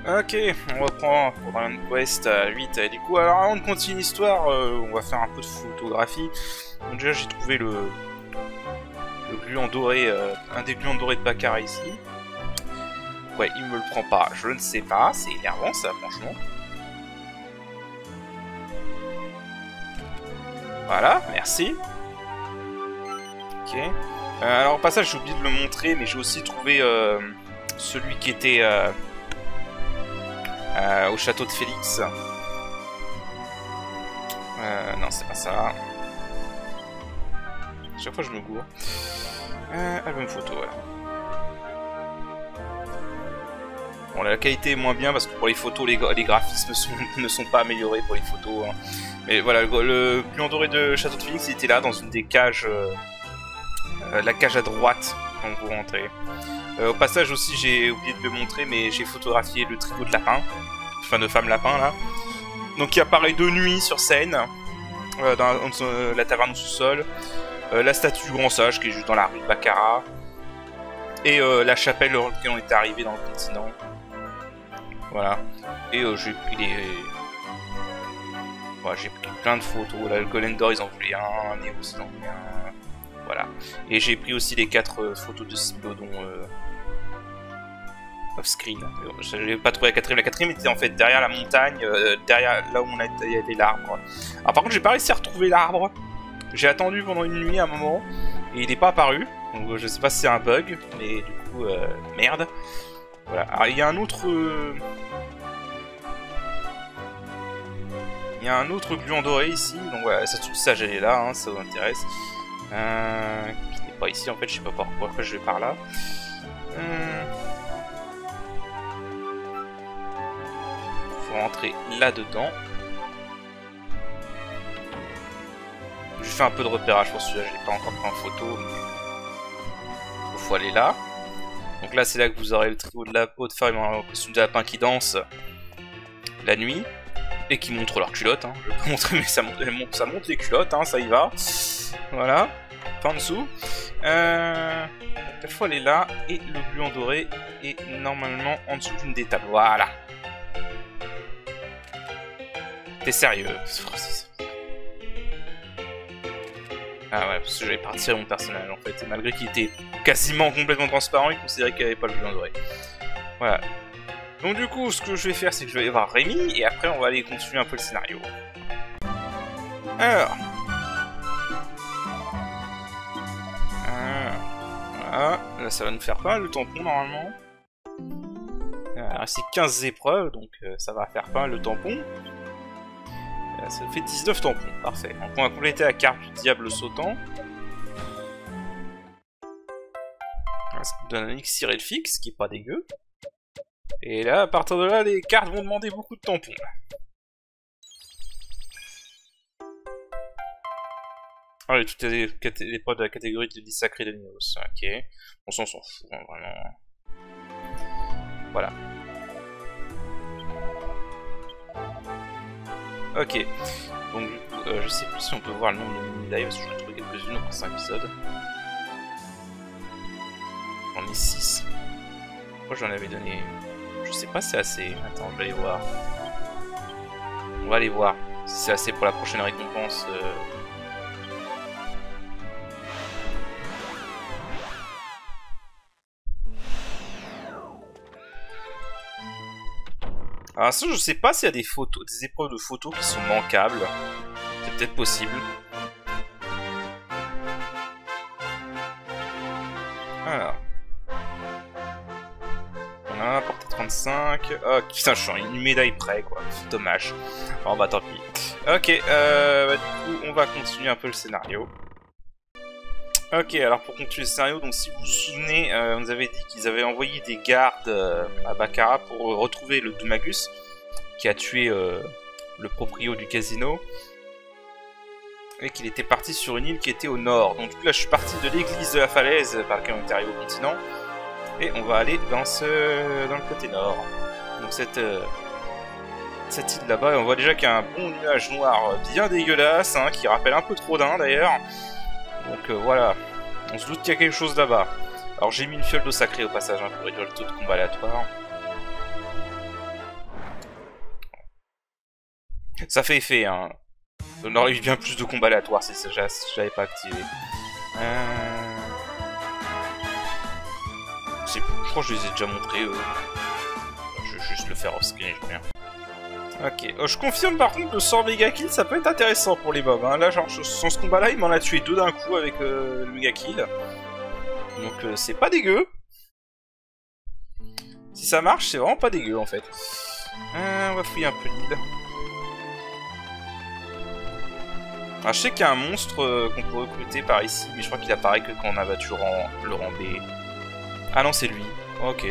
Ok, on reprend pour Dragon Quest 8. Et du coup, alors avant de continuer l'histoire, on va faire un peu de photographie. Donc déjà, j'ai trouvé le gluant doré, un des gluants dorés de Baccarat ici. Ouais, il me le prend pas, je ne sais pas, c'est énervant ça, franchement. Voilà, merci. Ok. Alors au passage, j'ai oublié de le montrer, mais j'ai aussi trouvé celui qui était au château de Félix. Non, c'est pas ça. Chaque fois je me gourre. Album photo, voilà. Bon, la qualité est moins bien parce que pour les photos, les graphismes ne sont pas améliorés pour les photos. Hein. Mais voilà, le gluant doré de Château de Phoenix, il était là dans une des cages. La cage à droite quand vous rentrez. Au passage aussi, j'ai oublié de le montrer, mais j'ai photographié le trio de lapin. Enfin, de femme lapin là. Donc qui apparaît de nuit sur scène. Dans la taverne au sous-sol. La statue du grand sage qui est juste dans la rue de Baccarat. Et la chapelle dans laquelle on était arrivé dans le continent. Voilà. Et j'ai pris les... Ouais, j'ai pris plein de photos. Là, le Golden Door, ils en voulaient un. Néo, ils en voulaient un. Voilà. Et j'ai pris aussi les 4 photos de Splodon off-screen. J'avais pas trouvé la quatrième. La quatrième était en fait derrière la montagne, derrière là où il y avait l'arbre. Alors par contre, j'ai pas réussi à retrouver l'arbre. J'ai attendu pendant une nuit à un moment et il n'est pas apparu. Donc je sais pas si c'est un bug, mais du coup, merde. Voilà. Alors il y a un autre... Il y a un autre gluant doré ici. Donc voilà, ça tout ça j'allais là, hein, ça vous intéresse. Qui n'est pas ici en fait, je sais pas pourquoi je vais par là. Faut rentrer là-dedans. Je fais un peu de repérage pour celui-là, je l'ai pas encore pris en photo. Mais... faut aller là. Donc là c'est là que vous aurez le trio de la haute femme en costume de lapin qui danse la nuit. Et qui montrent leurs culottes, hein. Je vais pas montrer mais ça montre les culottes, hein, ça y va. Voilà. Pas en dessous. La fois elle est là et le gluant doré est normalement en dessous d'une des tables. Voilà. T'es sérieux? Ah ouais, parce que j'avais parti à mon personnage en fait. Et malgré qu'il était quasiment complètement transparent, il considérait qu'il n'y avait pas le gluant doré. Voilà. Donc du coup, ce que je vais faire, c'est que je vais voir Rémi et après on va aller continuer un peu le scénario. Alors. Voilà, là ça va nous faire pas mal de tampons normalement. C'est 15 épreuves, donc ça va faire pas mal de tampons. Ça fait 19 tampons, parfait. Donc on va compléter la carte du diable sautant. Ça nous donne un elixir elfique, qui est pas dégueu. Et là, à partir de là, les cartes vont demander beaucoup de tampons. Ah, et toutes les épreuves de la catégorie de 10 sacrés de Nios. Ok. On s'en fout, hein, vraiment. Voilà. Ok. Donc, du coup, je sais plus si on peut voir le nombre de mini-dives, parce que j'en ai trouvé quelques-unes au prochain épisode. J'en ai 6. Pourquoi j'en avais donné... Je sais pas si c'est assez. Attends, je vais aller voir. On va aller voir si c'est assez pour la prochaine récompense. Alors ça, je sais pas s'il y a des photos, des épreuves de photos qui sont manquables. C'est peut-être possible. Alors. On a porté 35. Oh putain, je suis en une médaille près quoi. Dommage. Bon bah tant pis. Ok, bah, du coup, on va continuer un peu le scénario. Ok, alors pour continuer le scénario, donc si vous vous souvenez, on nous avait dit qu'ils avaient envoyé des gardes à Baccarat pour retrouver le Doumagus qui a tué le proprio du casino et qu'il était parti sur une île qui était au nord. Donc du coup là je suis parti de l'église de la falaise par laquelle on est arrivé au continent et on va aller dans le côté nord. Donc cette île là-bas, on voit déjà qu'il y a un bon nuage noir bien dégueulasse, hein, qui rappelle un peu trop d'un d'ailleurs. Donc voilà, on se doute qu'il y a quelque chose là-bas. Alors j'ai mis une fiole d'eau sacrée au passage hein, pour réduire le taux de combat aléatoire. Ça fait effet, hein. On aurait eu bien plus de combats aléatoires si j'avais pas activé. Je crois que je les ai déjà montrés. Je vais juste le faire off-screen, je reviens. Ok, je confirme par contre le sort Mega Kill, ça peut être intéressant pour les mobs. Hein. Là, genre, sans ce combat-là, il m'en a tué 2 d'un coup avec le Mega Kill. Donc, c'est pas dégueu. Si ça marche, c'est vraiment pas dégueu en fait. On va fouiller un peu l'île. Alors, je sais qu'il y a un monstre qu'on peut recruter par ici, mais je crois qu'il apparaît que quand on a battu le rang B. Ah non, c'est lui. Ok.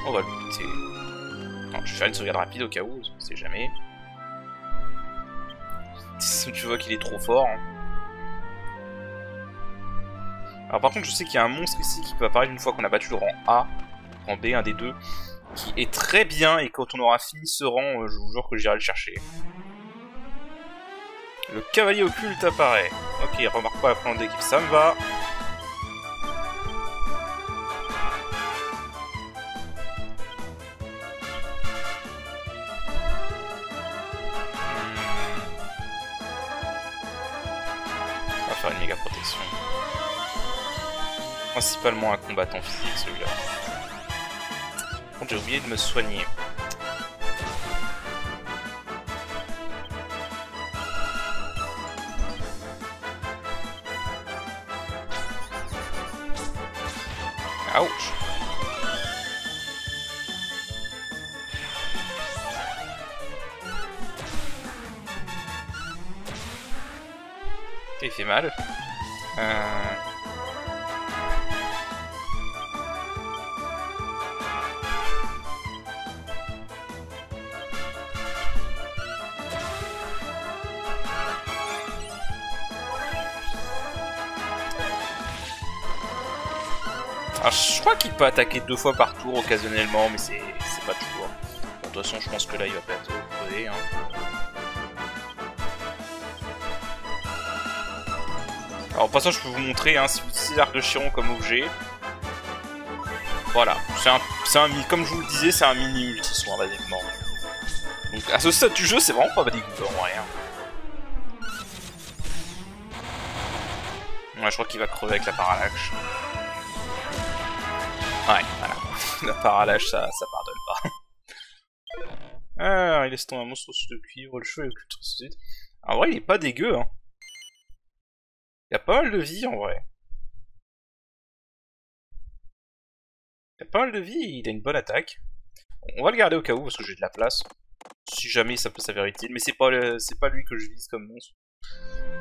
On va le buter. Non, je vais faire une sauvegarde rapide au cas où, on sait jamais. Tu vois qu'il est trop fort. Hein. Alors par contre, je sais qu'il y a un monstre ici qui peut apparaître une fois qu'on a battu le rang A, rang B, un des deux, qui est très bien, et quand on aura fini ce rang, je vous jure que j'irai le chercher. Le cavalier occulte apparaît. Ok, remarque pas la plan d'équipe, ça me va. On va faire une méga protection. Principalement un combattant physique celui-là. Par contre, j'ai oublié de me soigner. Ouch. Il fait mal. Alors, je crois qu'il peut attaquer 2 fois par tour occasionnellement, mais c'est pas toujours. Bon, de toute façon, je pense que là, il va bientôt crever. Hein. Alors, en passant, je peux vous montrer, hein, si vous utilisez l'arc de Chiron comme objet. Voilà, comme je vous le disais, c'est un mini multi-soin, basiquement. Donc, à ce stade du jeu, c'est vraiment pas dégoûtant, en rien. Ouais, je crois qu'il va crever avec la parallaxe. Ouais, voilà. La parallaxe, ça pardonne pas. Alors, il laisse tomber un monstre sous de cuivre, le cheveu et le culture suite. En vrai, il est pas dégueu, hein. Il y a pas mal de vie, en vrai. Il y a pas mal de vie, il a une bonne attaque. On va le garder au cas où, parce que j'ai de la place. Si jamais ça peut s'avérer utile, mais c'est pas lui que je vise comme monstre.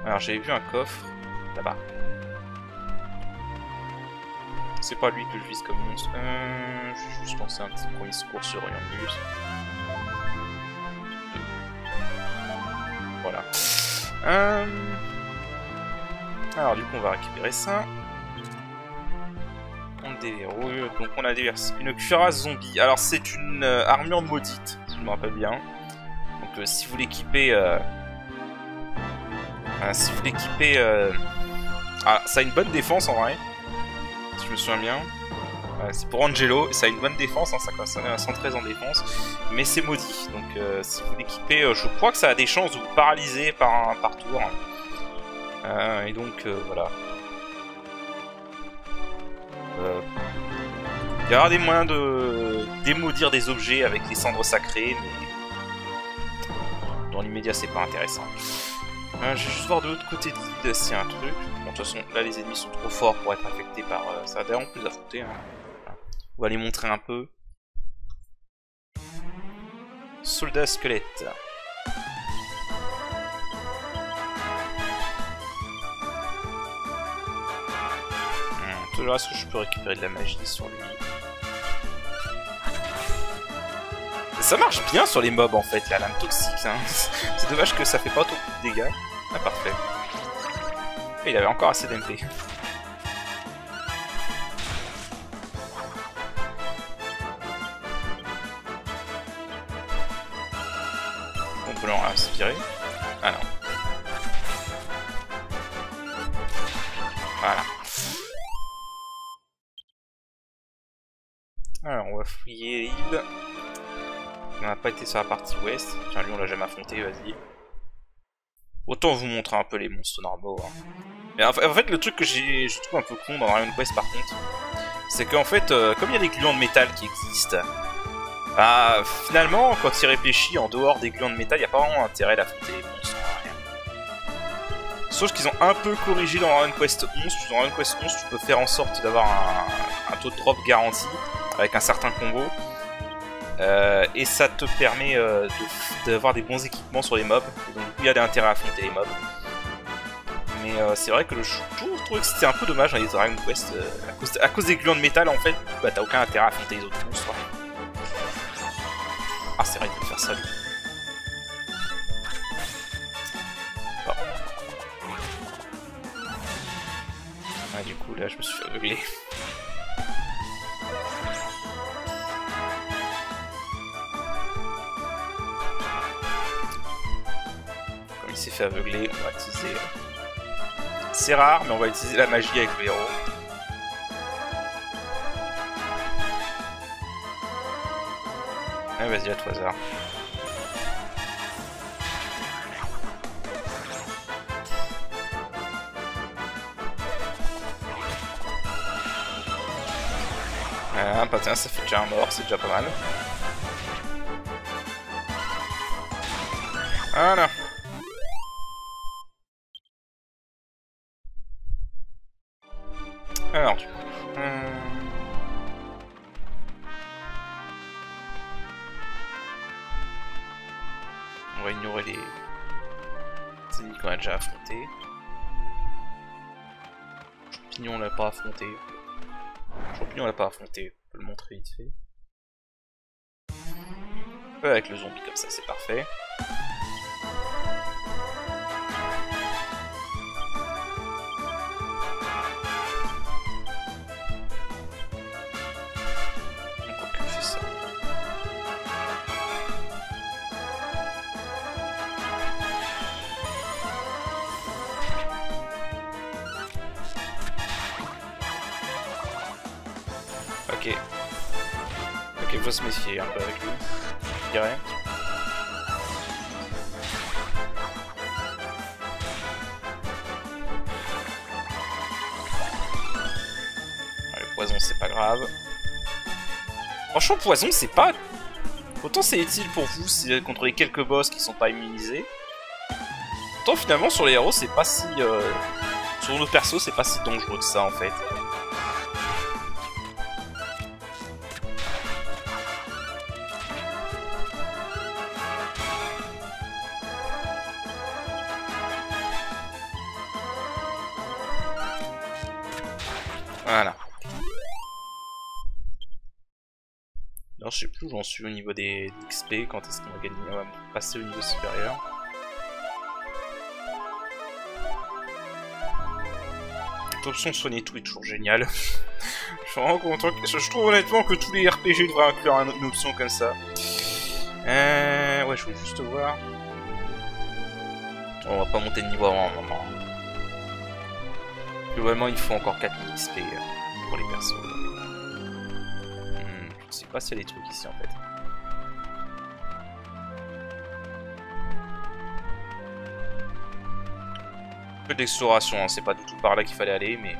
Alors, j'avais vu un coffre, là-bas. C'est pas lui que je vise comme monstre. Je vais juste lancer un petit premier secours sur Yambus. Voilà. Alors du coup on va récupérer ça. On déverrouille. Donc on a une cuirasse zombie. Alors c'est une armure maudite, si je me rappelle bien. Donc si vous l'équipez... Ah, ça a une bonne défense en vrai. Si je me souviens bien. C'est pour Angelo, ça a une bonne défense, hein, ça est à 113 en défense, mais c'est maudit. Donc si vous l'équipez, je crois que ça a des chances de vous paralyser par tour. Et donc voilà. Il y aura des moyens de démaudire des objets avec les cendres sacrées, mais dans l'immédiat c'est pas intéressant. Je vais juste voir de l'autre côté de l'île s'il y a un truc. Bon, de toute façon, là les ennemis sont trop forts pour être affectés par ça. D'ailleurs, on peut les affronter. Hein. On va les montrer un peu. Soldat squelette. Tout le reste que je peux récupérer de la magie sur lui. Ça marche bien sur les mobs en fait, la lame toxique. Hein. C'est dommage que ça fait pas trop de dégâts. Ah parfait. Et il avait encore assez d'MP. On peut l'en inspirer. Ah non. Voilà. Alors on va fouiller l'île. On n'a pas été sur la partie ouest. Tiens, lui, on l'a jamais affronté, vas-y. Autant vous montrer un peu les monstres normaux. Hein. Mais en fait, le truc que je trouve un peu con dans Dragon Quest, par contre, c'est qu'en fait, comme il y a des gluants de métal qui existent, bah, finalement, quand il réfléchit en dehors des gluants de métal, il n'y a pas vraiment intérêt d'affronter les monstres. Rien. Sauf qu'ils ont un peu corrigé dans Dragon Quest 11. Dans Dragon Quest 11, tu peux faire en sorte d'avoir un taux de drop garanti avec un certain combo. Et ça te permet d'avoir des bons équipements sur les mobs. Et donc, il y a des intérêts à affronter les mobs. Mais c'est vrai que je trouve que c'était un peu dommage dans les Dragon Quest. À cause des gluants de métal, en fait, bah, t'as aucun intérêt à affronter les autres monstres. Ah, c'est vrai, il peut faire ça lui. Bon. Ah, du coup, là, je me suis fait aveugler. Comme il s'est fait aveugler, on va utiliser... C'est rare, mais on va utiliser la magie avec le héros. Ah, vas-y, à tout hasard. Ah, bah tiens, ça fait déjà un mort, c'est déjà pas mal. Voilà. Alors, du coup... on va ignorer les ennemis qu'on a déjà affrontés. Champignon, on l'a pas affronté. Champignon, on l'a pas affronté. On peut le montrer vite fait. Avec le zombie comme ça, c'est parfait. Ok, faut se méfier un peu avec lui, je dirais. Le poison, c'est pas grave. Franchement, poison, c'est pas... Autant c'est utile pour vous, c'est contre les quelques boss qui sont pas immunisés. Autant finalement, sur les héros, c'est pas si... Sur nos persos, c'est pas si dangereux que ça, en fait. Voilà. Alors je sais plus où j'en suis au niveau des XP, quand est-ce qu'on va gagner, on va passer au niveau supérieur. Cette option soigner tout est toujours géniale. Je suis vraiment content, je trouve honnêtement que tous les RPG devraient inclure une option comme ça. Ouais, je voulais juste voir. On va pas monter de niveau avant un moment. Globalement, il faut encore 4000 XP pour les persos. Je sais pas s'il y a des trucs ici en fait. Un peu d'exploration, hein. C'est pas du tout par là qu'il fallait aller, mais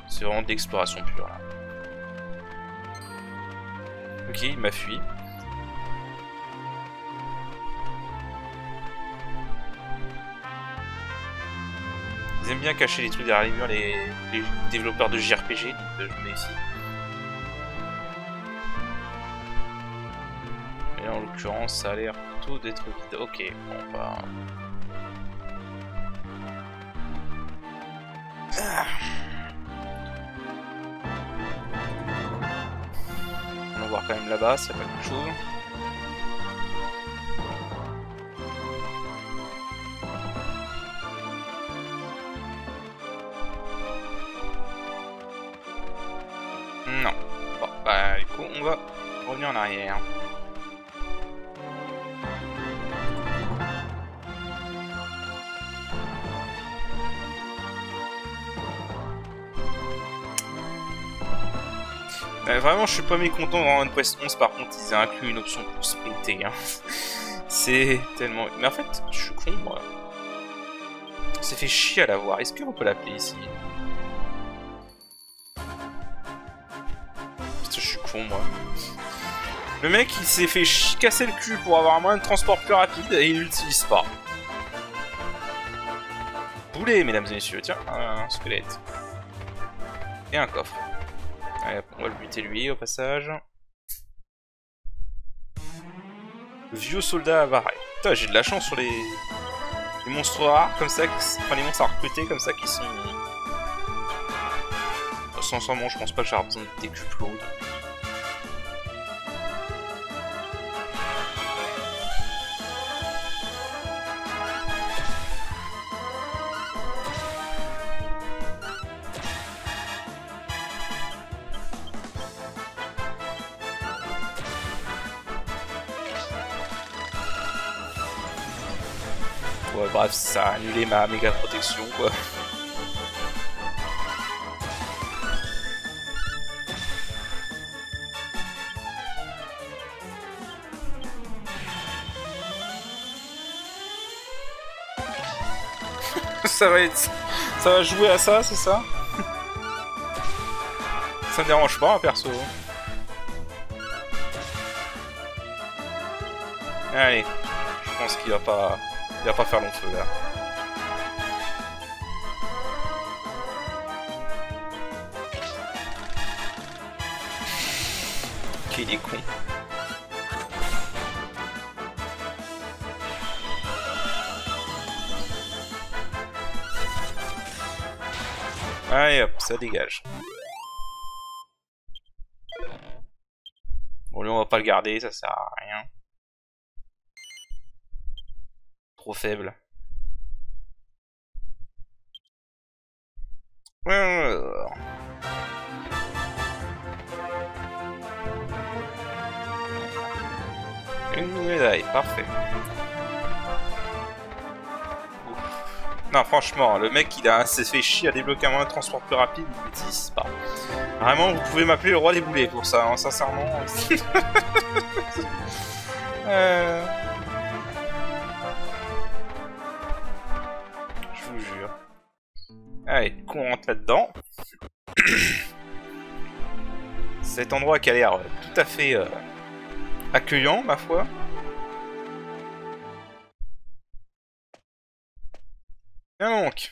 c'est vraiment de l'exploration pure là. Ok, il m'a fui. Ils aiment bien cacher les trucs derrière les murs, les développeurs de JRPG, donc je me méfie. Mais là, en l'occurrence, ça a l'air plutôt d'être vide. Ok, bon bah... On va voir quand même là-bas, s'il n'y a pas quelque chose. Non. Bon, bah du coup, on va revenir en arrière. Vraiment, je suis pas mécontent dans Dragon Quest 11, par contre, ils ont inclus une option pour sprinter. Hein. C'est tellement... Mais en fait, je suis con, moi. On s'est fait chier à l'avoir. Est-ce qu'on peut l'appeler ici? Putain, je suis con, moi. Le mec, il s'est fait casser le cul pour avoir un moyen de transport plus rapide et il l'utilise pas. Boulet, mesdames et messieurs. Tiens, un squelette. Et un coffre. Allez, on va le buter lui, au passage. Le vieux soldat avare. Putain, j'ai de la chance sur les monstres rares, comme ça, enfin les monstres à recruter, comme ça, qui sont... Sincèrement, je pense pas que j'ai besoin de décupler l'eau. Ouais, bref, ça a annulé ma méga protection, quoi. Ça va jouer à ça, c'est ça? Ça me dérange pas, perso. Allez, je pense qu'il va pas... Il va pas faire long feu là. Ok, il est con. Allez hop, ça dégage. Bon, lui on va pas le garder, ça sert à rien. Trop faible. Une médaille, parfait. Ouf. Non, franchement, le mec il s'est fait chier à débloquer un moyen de transport plus rapide, il l'utilise pas. Vraiment, vous pouvez m'appeler le roi des boulets pour ça, hein, sincèrement. Allez, qu'on rentre là-dedans. Cet endroit qui a l'air tout à fait accueillant, ma foi. Bien donc.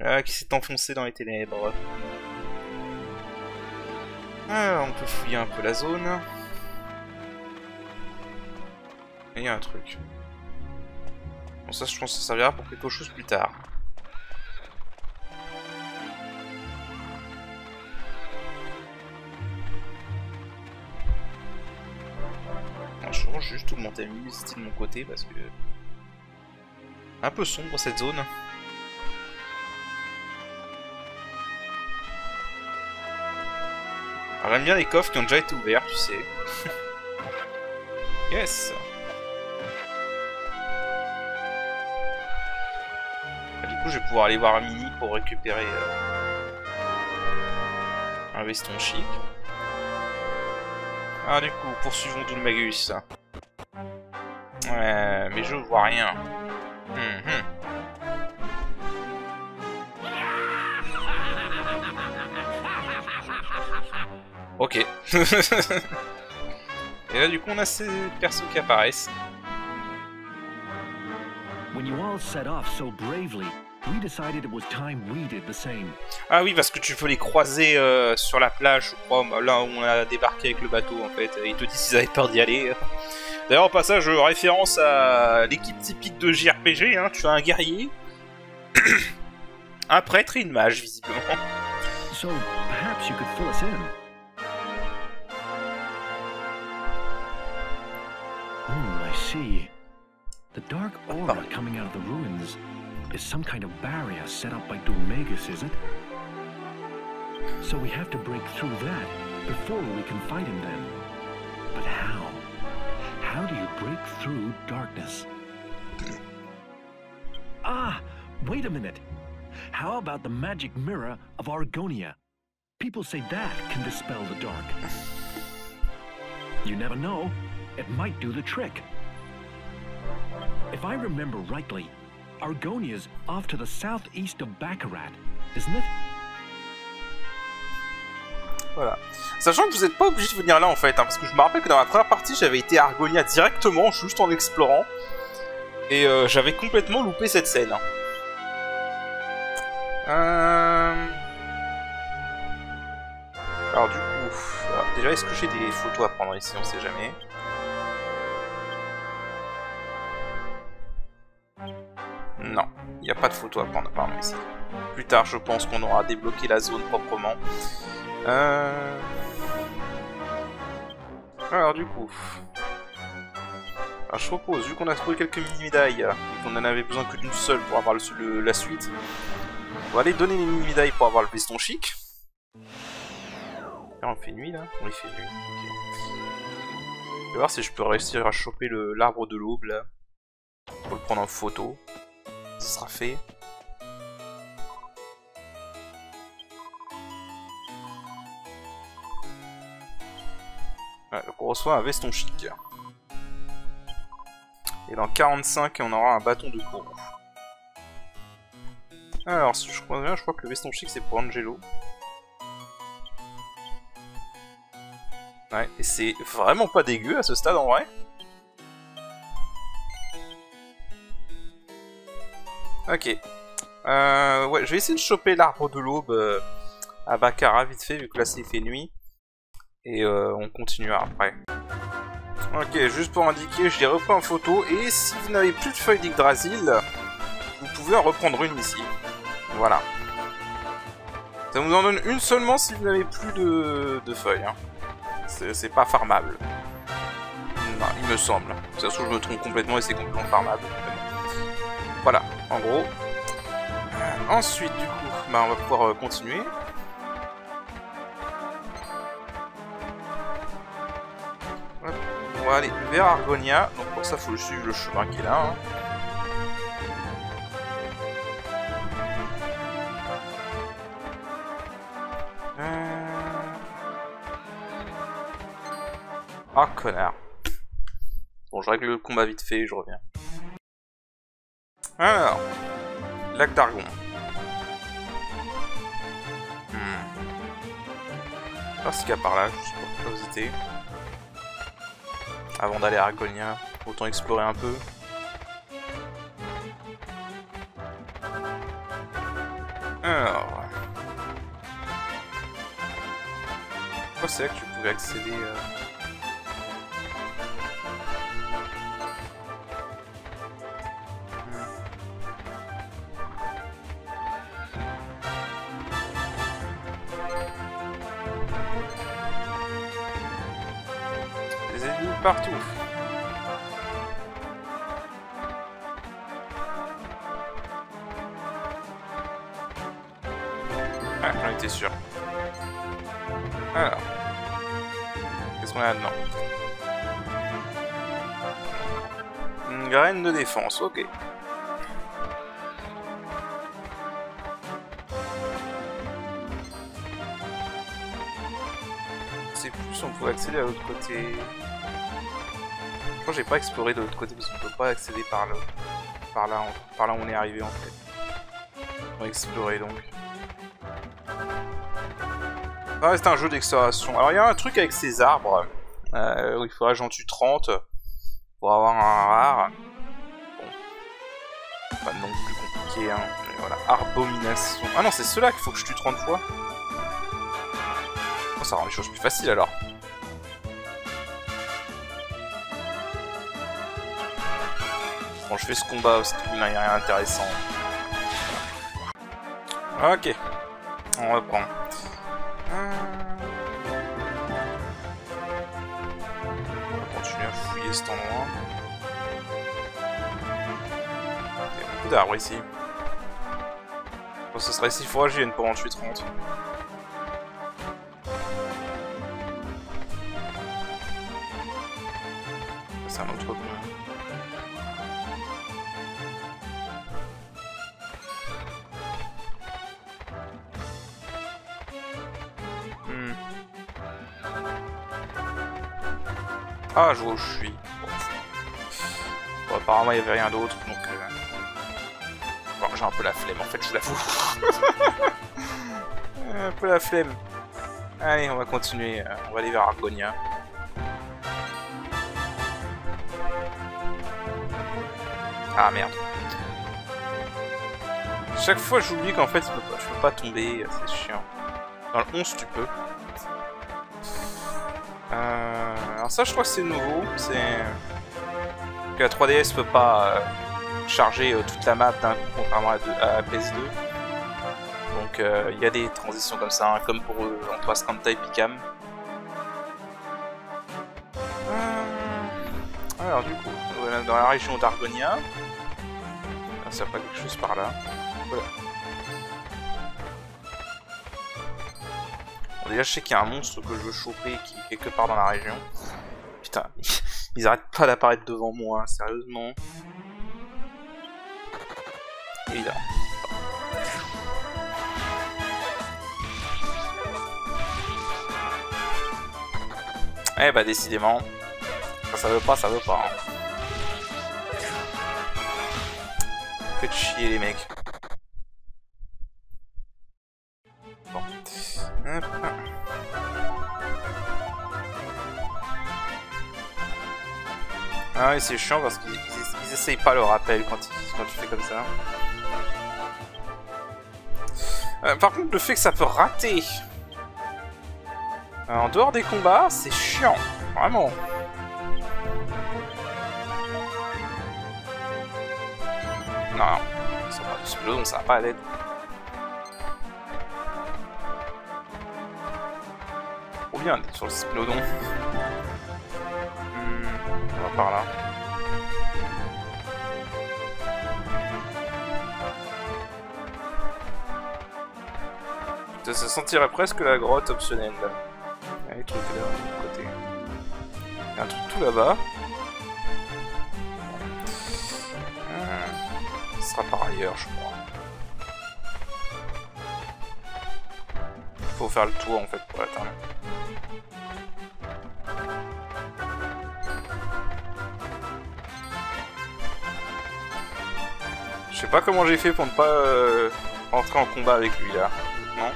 Ah, qui s'est enfoncé dans les ténèbres. Ah, on peut fouiller un peu la zone. Et il y a un truc. Bon, ça, je pense que ça servira pour quelque chose plus tard. Alors, je change juste augmenter la luminosité de mon côté parce que... Un peu sombre cette zone. Alors, j'aime bien les coffres qui ont déjà été ouverts, tu sais. Yes. Du coup, je vais pouvoir aller voir un mini pour récupérer un veston chic. Ah, du coup, poursuivons Doulmagus. Ouais, mais je vois rien. Ok. Et là, du coup, on a ces persos qui apparaissent. Ah oui, parce que tu peux les croiser sur la plage, je crois, là où on a débarqué avec le bateau, en fait. Ils te disent s'ils avaient peur d'y aller. D'ailleurs, au passage, référence à l'équipe typique de JRPG, hein, tu as un guerrier, un prêtre et une mage, visiblement. So, perhaps you could fill us in. I see. The dark aura coming out of the ruins is some kind of barrier set up by Doulmagus, is it? So we have to break through that before we can fight him then. But how? How do you break through darkness? Ah, wait a minute. How about the magic mirror of Argonia? People say that can dispel the dark. You never know. It might do the trick. If I remember rightly, Argonia's off to the southeast of Baccarat, isn't it? Voilà. Sachant que vous n'êtes pas obligé de venir là en fait, hein, parce que je me rappelle que dans la première partie j'avais été à Argonia directement, juste en explorant, et j'avais complètement loupé cette scène. Alors du coup, déjà est-ce que j'ai des photos à prendre ici, on sait jamais. Non, il n'y a pas de photos à prendre apparemment ici. Plus tard je pense qu'on aura débloqué la zone proprement. Alors du coup, alors, je propose, vu qu'on a trouvé quelques mini-médailles et qu'on en avait besoin que d'une seule pour avoir la suite, on va aller donner les mini-médailles pour avoir le veston chic. Là, on fait nuit là. On fait nuit, ok. Je vais voir si je peux réussir à choper l'arbre de l'aube là, pour le prendre en photo. Ce sera fait. Ouais, donc on reçoit un veston chic. Et dans 45, on aura un bâton de courroux. Alors, si je crois bien, je crois que le veston chic c'est pour Angelo. Ouais, et c'est vraiment pas dégueu à ce stade en vrai. Ok. Ouais, je vais essayer de choper l'arbre de l'aube à Baccarat vite fait, vu que là c'est fait nuit. Et on continuera après. Ok, juste pour indiquer, je l'ai repris en photo. Et si vous n'avez plus de feuilles d'Yggdrasil, vous pouvez en reprendre une ici. Voilà. Ça vous en donne une seulement si vous n'avez plus de feuilles. Hein. C'est pas farmable. Non, il me semble. Ça se trouve, je me trompe complètement et c'est complètement farmable. Voilà, en gros. Ensuite, du coup, bah, on va pouvoir continuer. On va aller vers Argonia, donc pour ça il faut suivre le chemin qui est là. Ah connard. Bon, je règle le combat vite fait et je reviens. Alors, lac d'Argon. Parce qu'il y a par là, juste pour curiosité. Avant d'aller à Argonia, autant explorer un peu. Alors... Pourquoi c'est là que tu pouvais accéder Des ennemis partout. Ah, j'en étais sûr. Alors. Qu'est-ce qu'on a là-dedans? Une graine de défense, ok. C'est plus, on pouvait accéder à l'autre côté. Je crois que j'ai pas exploré de l'autre côté parce qu'on peut pas accéder par là. Par là où on est arrivé en fait. On va explorer donc. Ça reste un jeu d'exploration. Alors il y a un truc avec ces arbres où il faudra j'en tue 30 pour avoir un rare. Bon. Pas non plus compliqué hein. Mais voilà. Arbomination. Ah non c'est ceux-là qu'il faut que je tue 30 fois. Oh, ça rend les choses plus faciles alors. Bon je fais ce combat parce qu'il n'y a rien d'intéressant. Ok. On reprend. On va continuer à fouiller cet endroit. Il y a beaucoup d'arbres ici. Bon, ce serait ici foragienne pour en tuer 30. Ah, je vois où je suis. Bon, apparemment, il n'y avait rien d'autre, donc... Bon, j'ai un peu la flemme, en fait, je vous l'avoue. Un peu la flemme. Allez, on va continuer. On va aller vers Argonia. Ah, merde. Chaque fois, j'oublie qu'en fait, je peux pas tomber. C'est chiant. Dans le 11, tu peux. Alors ça, je crois que c'est nouveau. C'est que la 3DS peut pas charger toute la map d'un coup, contrairement à la PS2. Donc il y a des transitions comme ça, hein, comme pour entre Ascanta et Picam. Alors du coup, voilà, dans la région d'Argonia. Ça pas quelque chose par là. Voilà. Bon, déjà, je sais qu'il y a un monstre que je veux choper qui est quelque part dans la région. Putain, ils arrêtent pas d'apparaître devant moi, sérieusement. Et là. Eh bah décidément, ça veut pas, ça veut pas. Hein. Faites chier les mecs. Bon. Hop. Ah oui, c'est chiant parce qu'ils essayent pas le rappel quand tu fais comme ça. Par contre, le fait que ça peut rater en dehors des combats, c'est chiant. Vraiment. Non, ça va pas du Splodon, ça va pas à l'aide. Ou bien sur le Splodon. On va par là. Ça sentirait presque la grotte optionnelle là. Il y a des trucs là, de côté. Il y a un truc tout là-bas. Ce sera par ailleurs, je crois. Faut faire le tour en fait pour l'atteindre. Je sais pas comment j'ai fait pour ne pas rentrer en combat avec lui là. Non.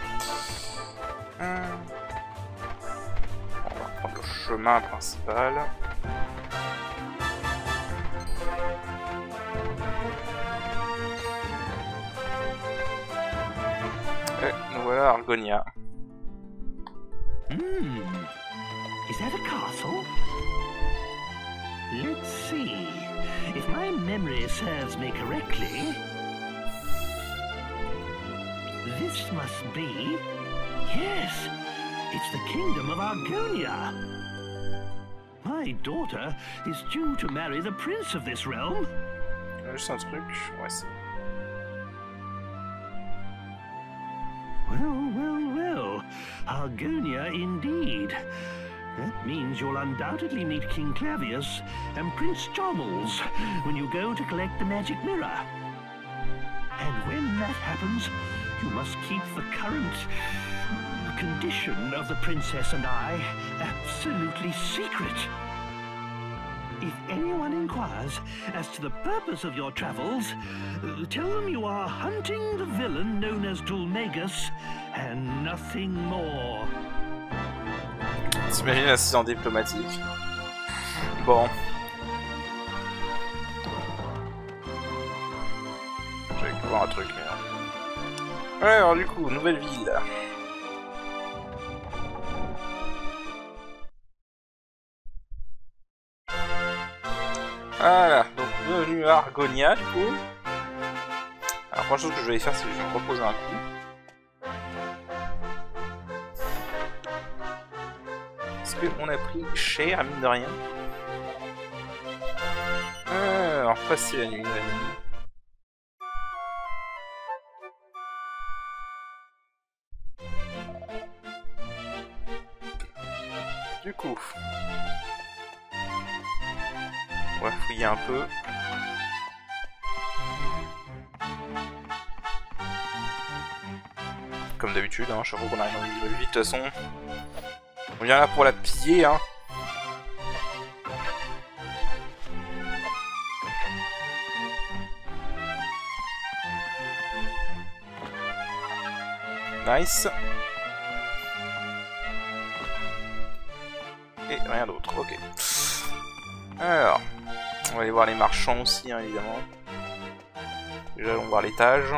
On va prendre le chemin principal. Et nous voilà à Argonia. Is that a castle? Let's see. If my memory serves me correctly, this must be... Yes, it's the kingdom of Argonia. My daughter is due to marry the prince of this realm. Juste un truc, ouais c'est... Well, Argonia indeed. That means you'll undoubtedly meet King Clavius and Prince Charmles when you go to collect the magic mirror. And when that happens, you must keep the current condition of the princess and I absolutely secret. If anyone inquires as to the purpose of your travels, tell them you are hunting the villain known as Dulmagus and nothing more. T'imagines l'assistant diplomatique. Bon. J'avais cru voir un truc, mais non. Ouais, alors du coup, nouvelle ville. Voilà, donc bienvenue à Argonia, du coup. Alors, la première chose que je vais faire, c'est que je vais me reposer un coup. On a pris cher, mine de rien. Alors, passer la nuit. Du coup, on va fouiller un peu. Comme d'habitude, hein, chaque fois qu'on arrive dans une ville, de toute façon. On vient là pour la piller, hein. Nice. Et rien d'autre, ok. Alors, on va aller voir les marchands aussi, hein, évidemment. Déjà, allons voir l'étage.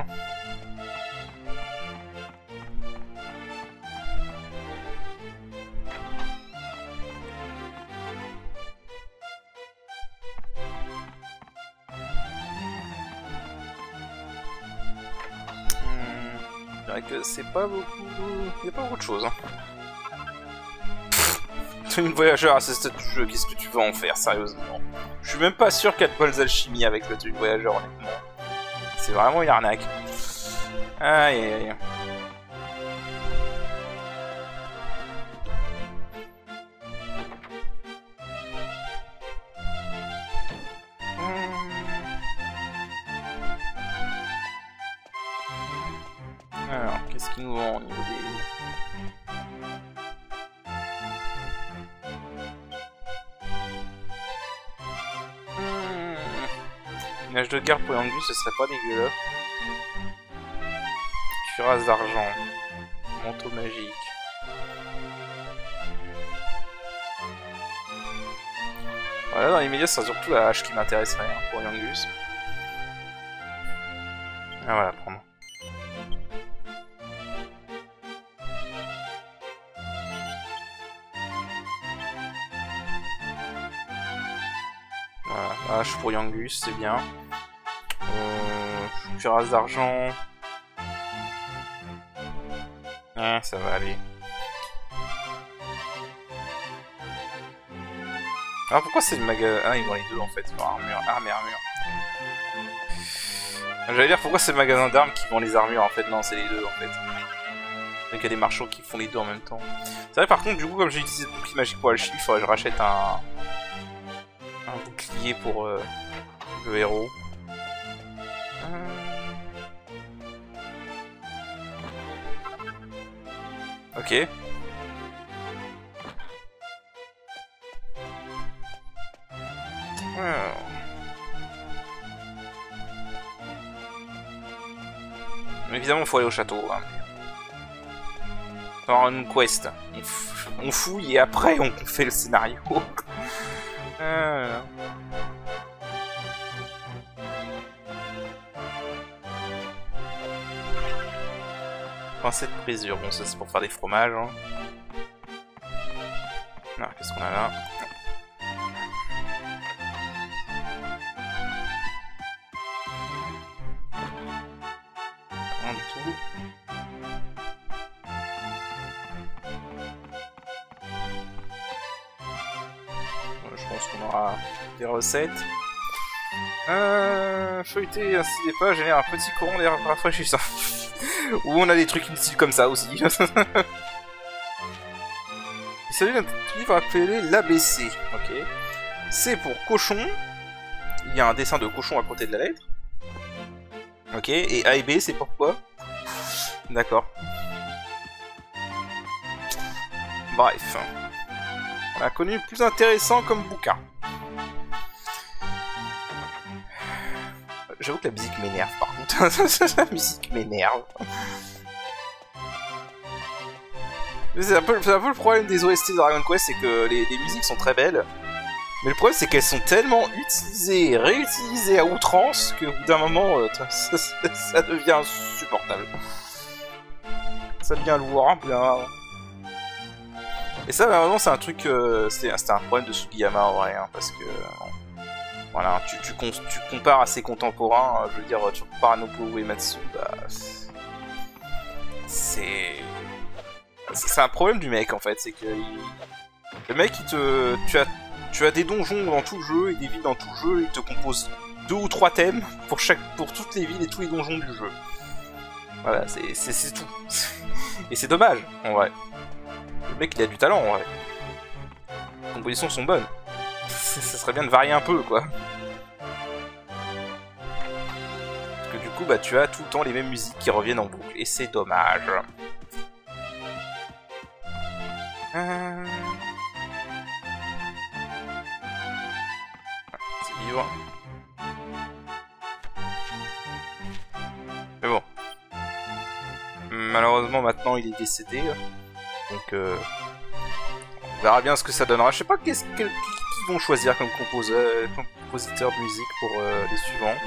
Que c'est pas beaucoup... Il n'y a pas beaucoup de choses. Hein. Tenue de voyageur à ce stade du jeu, qu'est-ce que tu veux en faire, sérieusement? Je suis même pas sûr qu'il y a de bonnes alchimies avec le tenue de voyageur, honnêtement. C'est vraiment une arnaque. Aïe aïe aïe. Alors, qu'est-ce qu'il nous vend au niveau des... Une hache de guerre pour Yangu, ce serait pas dégueulasse. Cuirasse d'argent. Manteau magique. Voilà, dans les médias, c'est surtout la hache qui m'intéresserait hein, pour Yangus. Ah voilà, prendre. Voilà, hache pour Yangus, c'est bien. Cuirasse d'argent. Ah, ça va aller. Alors pourquoi c'est le magasin... Ah, ils vont les deux en fait. Armure, armure. J'allais dire pourquoi c'est le magasin d'armes qui vend les armures en fait. Non, c'est les deux en fait. Donc il y a des marchands qui font les deux en même temps. C'est vrai par contre, du coup, comme j'ai utilisé le bouclier magique pour alchimie, il faudrait que je rachète un bouclier pour le héros. Ok. Alors. Évidemment, il faut aller au château. Hein. Faire une quest. On fouille et après on fait le scénario. Pincée de brisure. Bon, ça c'est pour faire des fromages. Hein. Alors, qu'est-ce qu'on a là? Rien du tout. Je pense qu'on aura des recettes. Feuilleter ainsi des pages génère un petit courant d'air rafraîchissant. Ou on a des trucs inutiles comme ça aussi. Il s'agit d'un livre appelé l'ABC. Ok. C pour cochon. Il y a un dessin de cochon à côté de la lettre. Ok. Et A et B, c'est pourquoi? D'accord. Bref. On a connu plus intéressant comme bouquin. J'avoue que la musique m'énerve par contre. La musique m'énerve. C'est un peu le problème des OST de Dragon Quest, c'est que les musiques sont très belles. Mais le problème c'est qu'elles sont tellement utilisées et réutilisées à outrance qu'au bout d'un moment, ça devient insupportable. Ça devient lourd, hein, bien. Et ça, vraiment, c'est un truc... c'était un problème de Sugiyama en vrai, hein, parce que... Voilà, tu compares à ses contemporains, je veux dire, tu compares à Nobuo Uematsu, bah... C'est un problème du mec, en fait, c'est que... Le mec, tu as des donjons dans tout le jeu et des villes dans tout le jeu, il te compose 2 ou 3 thèmes pour toutes les villes et tous les donjons du jeu. Voilà, c'est tout. Et c'est dommage, en vrai. Le mec, il a du talent, en vrai. Les compositions sont bonnes. Ça serait bien de varier un peu, quoi. Parce que du coup, bah, tu as tout le temps les mêmes musiques qui reviennent en boucle, et c'est dommage. C'est vivre. Mais bon. malheureusement maintenant il est décédé. Donc on verra bien ce que ça donnera. Je sais pas qui vont choisir comme compositeur de musique pour les suivants.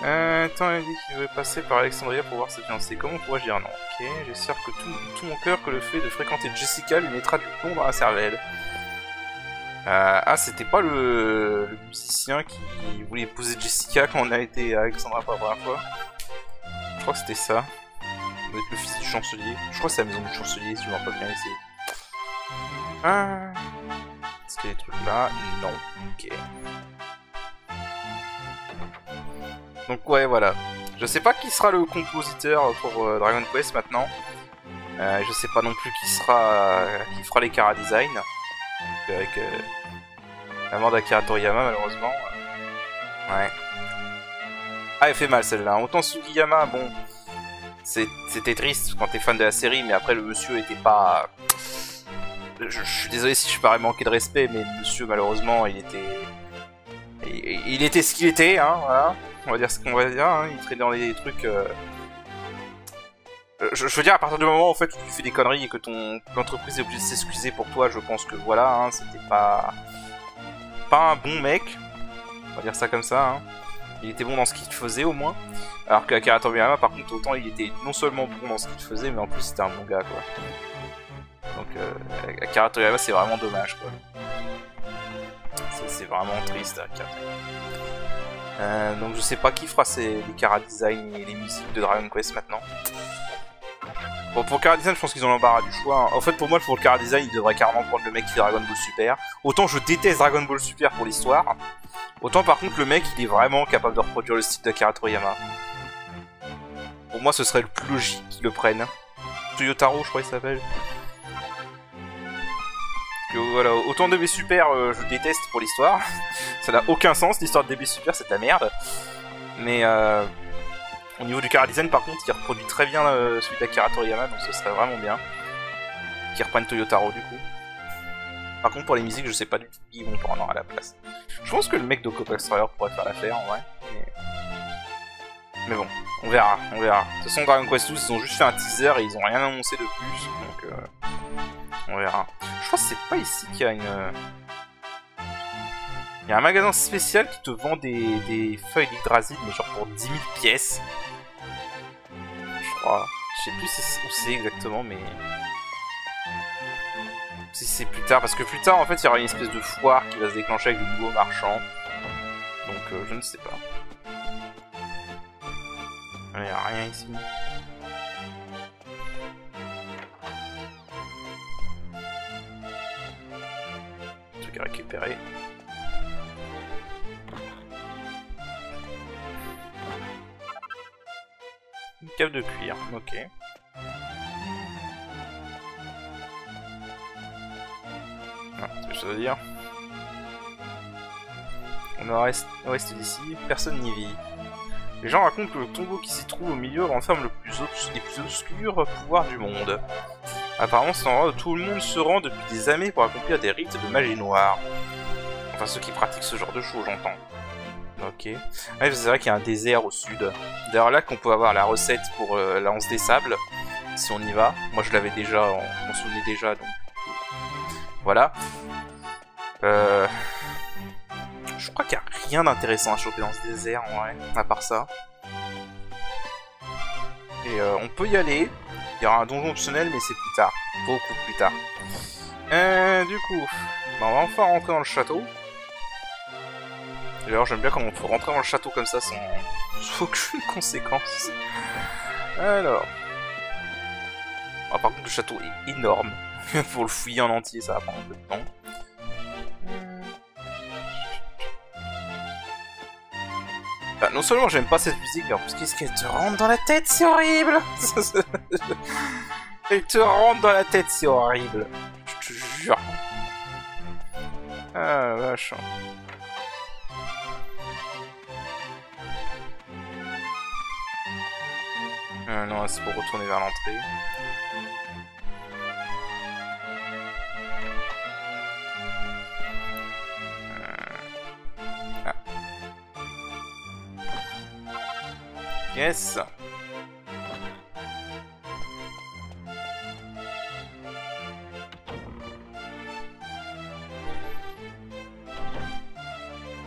Attends, il dit qu'il veut passer par Alexandria pour voir sa fiancée. Comment pourrais-je dire non? Ok, j'espère que tout mon cœur que le fait de fréquenter Jessica lui mettra du plomb dans la cervelle. Ah, c'était pas le musicien qui voulait épouser Jessica quand on a été à Alexandria pour la première fois. Je crois que c'était ça. Ça doit être le fils du chancelier. Je crois que c'est la maison du chancelier, si je me rappelle bien ici. Est-ce qu'il y a des trucs là? Non. Ok. Donc ouais, voilà. Je sais pas qui sera le compositeur pour Dragon Quest maintenant. Je sais pas non plus qui fera les chara design. Avec la mort d'Akira Toriyama, malheureusement. Ouais. Ah, elle fait mal celle-là. Autant Sugiyama, bon, c'était triste quand t'es fan de la série, mais après le monsieur était pas... Je suis désolé si je parais manquer de respect, mais le monsieur, malheureusement, il était ce qu'il était, hein, voilà. On va dire ce qu'on va dire, hein. Il traînait dans des trucs... Je veux dire, à partir du moment en fait, où tu fais des conneries et que l'entreprise est obligée de s'excuser pour toi, je pense que voilà, hein, c'était pas un bon mec. On va dire ça comme ça, hein. Il était bon dans ce qu'il faisait au moins. Alors qu'Akira Toriyama, par contre, autant il était non seulement bon dans ce qu'il faisait, mais en plus c'était un bon gars, quoi. Donc Akira Toriyama, c'est vraiment dommage, quoi. C'est vraiment triste, Akira Toriyama. Donc je sais pas qui fera les chara design et les musiques de Dragon Quest maintenant. Bon, pour le chara design, je pense qu'ils ont l'embarras du choix. En fait, pour moi, pour le chara design, ils devraient carrément prendre le mec qui fait Dragon Ball Super. Autant je déteste Dragon Ball Super pour l'histoire, autant par contre, le mec, il est vraiment capable de reproduire le style d'Akira Toriyama. Pour moi, ce serait le plus logique qu'ils le prennent. Toyotaro, je crois qu'il s'appelle. Voilà, autant DB Super, je déteste pour l'histoire. Ça n'a aucun sens, l'histoire de DB Super, c'est de la merde. Mais au niveau du chara design, par contre, il reproduit très bien celui d'Akira Toriyama, donc ce serait vraiment bien. Qu'ils reprennent Toyotaro, du coup. Par contre, pour les musiques, je sais pas du tout qui ils vont prendre à la place. Je pense que le mec d'Octopath Destroyer pourrait faire l'affaire, en vrai. Mais bon, on verra, on verra. De toute façon, Dragon Quest 12, ils ont juste fait un teaser et ils ont rien annoncé de plus, donc on verra. Je crois que c'est pas ici qu'il y a une... Il y a un magasin spécial qui te vend des feuilles d'Yggdrasil, mais genre pour 10 000 pièces. Je crois. Je sais plus où c'est exactement, mais... Si c'est plus tard, parce que plus tard, en fait, il y aura une espèce de foire qui va se déclencher avec de nouveaux marchands. Donc, je ne sais pas. Il n'y a rien ici. Truc à récupérer. Une cave de cuir, ok. Ah, c'est ce que je veux dire. Au reste d'ici, personne n'y vit. Les gens racontent que le tombeau qui s'y trouve au milieu renferme les plus obscurs pouvoirs du monde. Apparemment, c'est un endroit où tout le monde se rend depuis des années pour accomplir des rites de magie noire. Enfin, ceux qui pratiquent ce genre de choses, j'entends. Ok. Ouais, c'est vrai qu'il y a un désert au sud. D'ailleurs, là qu'on peut avoir la recette pour la lance des sables, si on y va. Moi, je l'avais déjà, on s'en souvenait déjà, donc... Voilà. Je crois qu'il n'y a rien d'intéressant à choper dans ce désert, en vrai, à part ça. Et on peut y aller. Il y aura un donjon optionnel, mais c'est plus tard. Beaucoup plus tard. Du coup, bah, on va enfin rentrer dans le château. D'ailleurs, j'aime bien comment on peut rentrer dans le château comme ça sans aucune conséquence. Alors... Ah, par contre, le château est énorme. Pour le fouiller en entier, ça va prendre un peu de temps. Bah, non seulement j'aime pas cette musique, mais en plus, qu'est-ce qu'elle te rentre dans la tête, c'est horrible. Elle te rentre dans la tête, c'est horrible. Je te jure. Ah, vache. Non, c'est pour retourner vers l'entrée. Ah.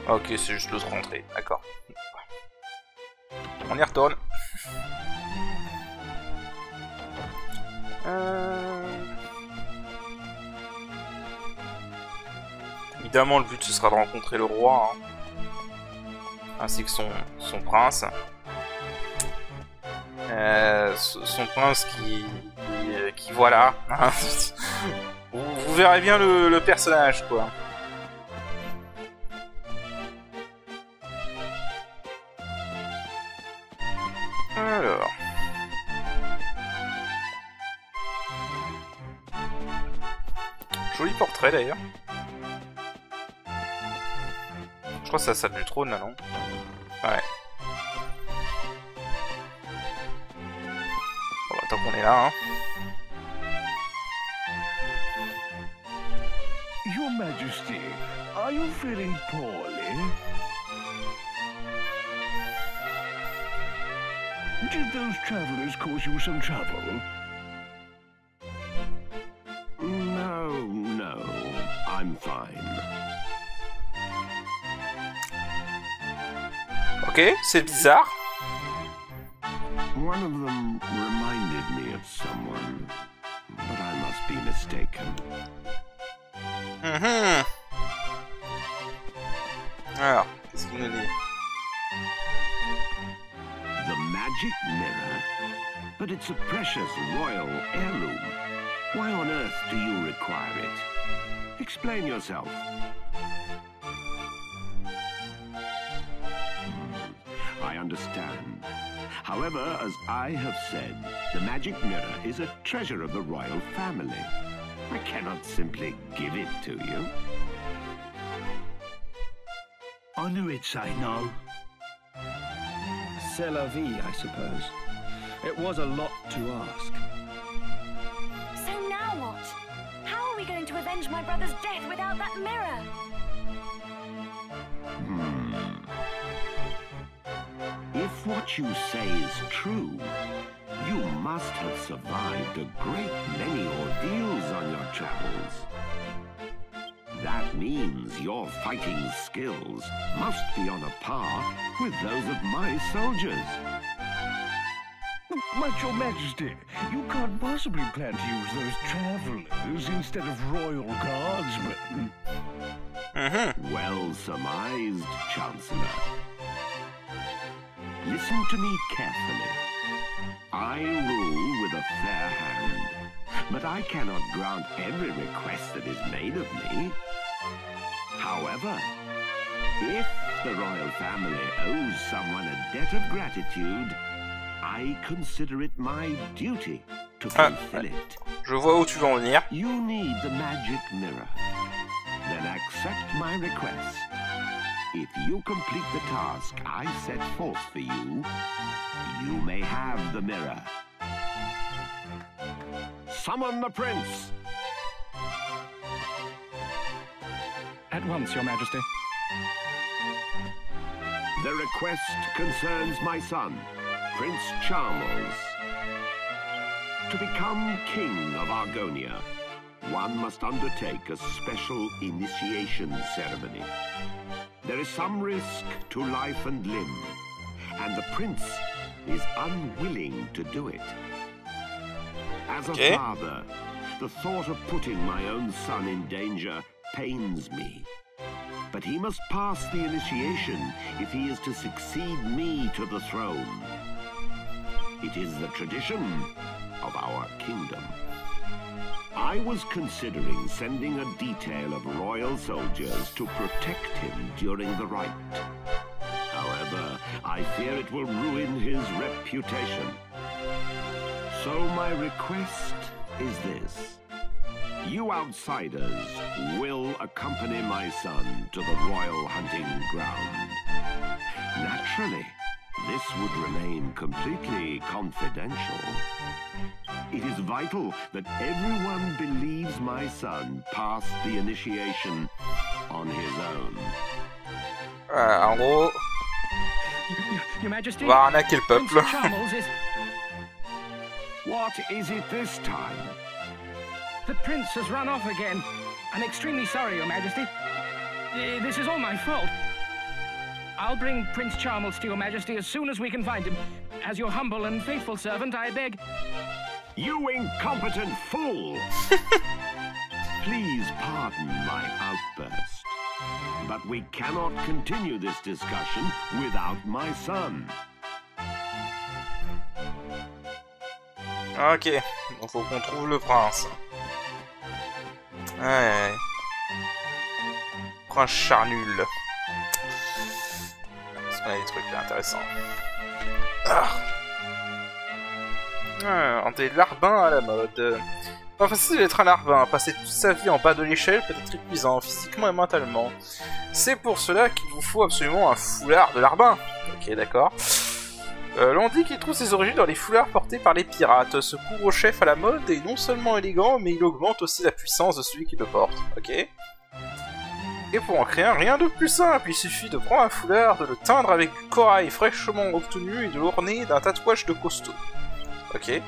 Ok, c'est juste l'autre entrée, d'accord. On y retourne. Évidemment, le but ce sera de rencontrer le roi, hein, ainsi que son prince. Son prince qui voilà. Vous verrez bien le personnage, quoi. Alors. Joli portrait d'ailleurs. Je crois que c'est la salle du trône là, non? Ouais. Bon, bah, tant qu'on est là, hein. Your Majesty, are you feeling poorly? Did those travelers cause you some trouble? No, I'm fine. Ok, c'est bizarre. One of them reminded me of someone, but I must be mistaken. Alors, qu'est-ce qu'il nous dit? The magic mirror? But it's a precious royal heirloom. Why on earth do you require it? Explain yourself. I understand. However, as I have said, the magic mirror is a treasure of the royal family. I cannot simply give it to you. I knew he'd say no. C'est la vie, I suppose. It was a lot to ask. So now what? How are we going to avenge my brother's death without that mirror? If what you say is true, you must have survived a great many ordeals on your travels. That means your fighting skills must be on a par with those of my soldiers. But Your Majesty, you can't possibly plan to use those travelers instead of royal guardsmen. Well surmised, Chancellor. Listen to me carefully. I rule with a fair hand, but I cannot grant every request that is made of me. However, if the royal family owes someone a debt of gratitude, I consider it my duty to fulfill it. Je vois où tu veux en venir. You need the magic mirror. Then accept my request. If you complete the task I set forth for you, you may have the mirror. Summon the prince! At once, Your Majesty. The request concerns my son, Prince Charles. To become king of Argonia, one must undertake a special initiation ceremony. There is some risk to life and limb, and the prince is unwilling to do it. As a father, the thought of putting my own son in danger pains me. But he must pass the initiation if he is to succeed me to the throne. It is the tradition of our kingdom. I was considering sending a detail of royal soldiers to protect him during the rite. However, I fear it will ruin his reputation. So my request is this. You outsiders will accompany my son to the royal hunting ground. Naturally, this would remain completely confidential. It is vital that everyone believes my son passed the initiation on his own. En gros, Your Majesty, on va arnaquer le Prince peuple. Charles is... What is it this time? The prince has run off again. I'm extremely sorry, Your Majesty. This is all my fault. I'll bring Prince Charmels to your majesty as soon as we can find him. As your humble and faithful servant, I beg... You incompetent fool! Please pardon my outburst, but we cannot continue this discussion without my son. Ok, donc faut qu'on trouve le prince. Ouais. Prince Charnul. Parce qu'on a des trucs là intéressants. Des larbins à la mode. Pas facile d'être un larbin, passer toute sa vie en bas de l'échelle peut être épuisant, physiquement et mentalement. C'est pour cela qu'il vous faut absolument un foulard de larbin. Ok, d'accord. L'on dit qu'il trouve ses origines dans les foulards portés par les pirates. Ce couvre-chef à la mode est non seulement élégant, mais il augmente aussi la puissance de celui qui le porte. Ok. Et pour en créer un, rien de plus simple, il suffit de prendre un foulard, de le teindre avec du corail fraîchement obtenu et de l'orner d'un tatouage de costaud. Ok.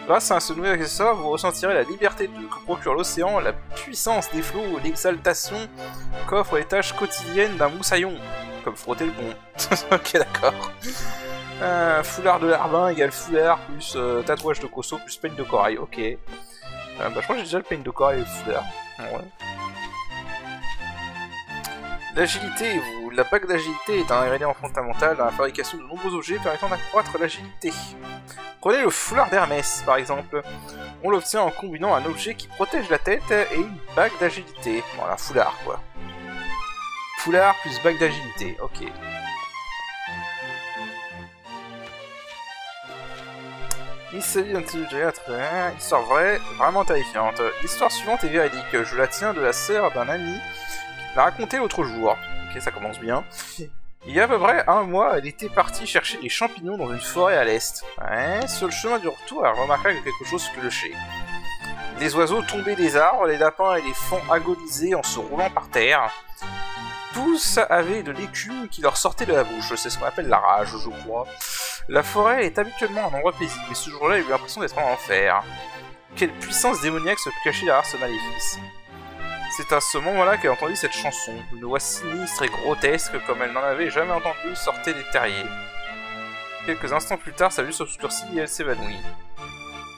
Grâce à ce nouvel accessoire, vous ressentirez la liberté que procure l'océan, la puissance des flots et l'exaltation qu'offrent les tâches quotidiennes d'un moussaillon, comme frotter le pont. Ok, d'accord. Foulard de larbin égale foulard plus tatouage de costaud plus peigne de corail. Ok. Je crois que j'ai déjà le peigne de corail et le foulard. Ouais. L'agilité, la bague d'agilité est un ingrédient fondamental dans la fabrication de nombreux objets permettant d'accroître l'agilité. Prenez le foulard d'Hermès, par exemple. On l'obtient en combinant un objet qui protège la tête et une bague d'agilité. Voilà, foulard, quoi. Foulard plus bague d'agilité, ok. Il s'agit d'un histoire vraie, vraiment terrifiante. L'histoire suivante est véridique. Je la tiens de la sœur d'un ami qui l'a raconté l'autre jour. Ok, ça commence bien. Il y a à peu près un mois, elle était partie chercher des champignons dans une forêt à l'est. Ouais, sur le chemin du retour, elle remarqua quelque chose clochait. Les oiseaux tombaient des arbres, les lapins et les fauns agonisaient en se roulant par terre. Tous avaient de l'écume qui leur sortait de la bouche, c'est ce qu'on appelle la rage, je crois. La forêt est habituellement un endroit paisible, mais ce jour-là, il eut l'impression d'être en enfer. Quelle puissance démoniaque se cachait derrière ce maléfice. C'est à ce moment-là qu'elle entendit cette chanson. Une voix sinistre et grotesque, comme elle n'en avait jamais entendu, sortait des terriers. Quelques instants plus tard, sa vue s'obscurcit et elle s'évanouit.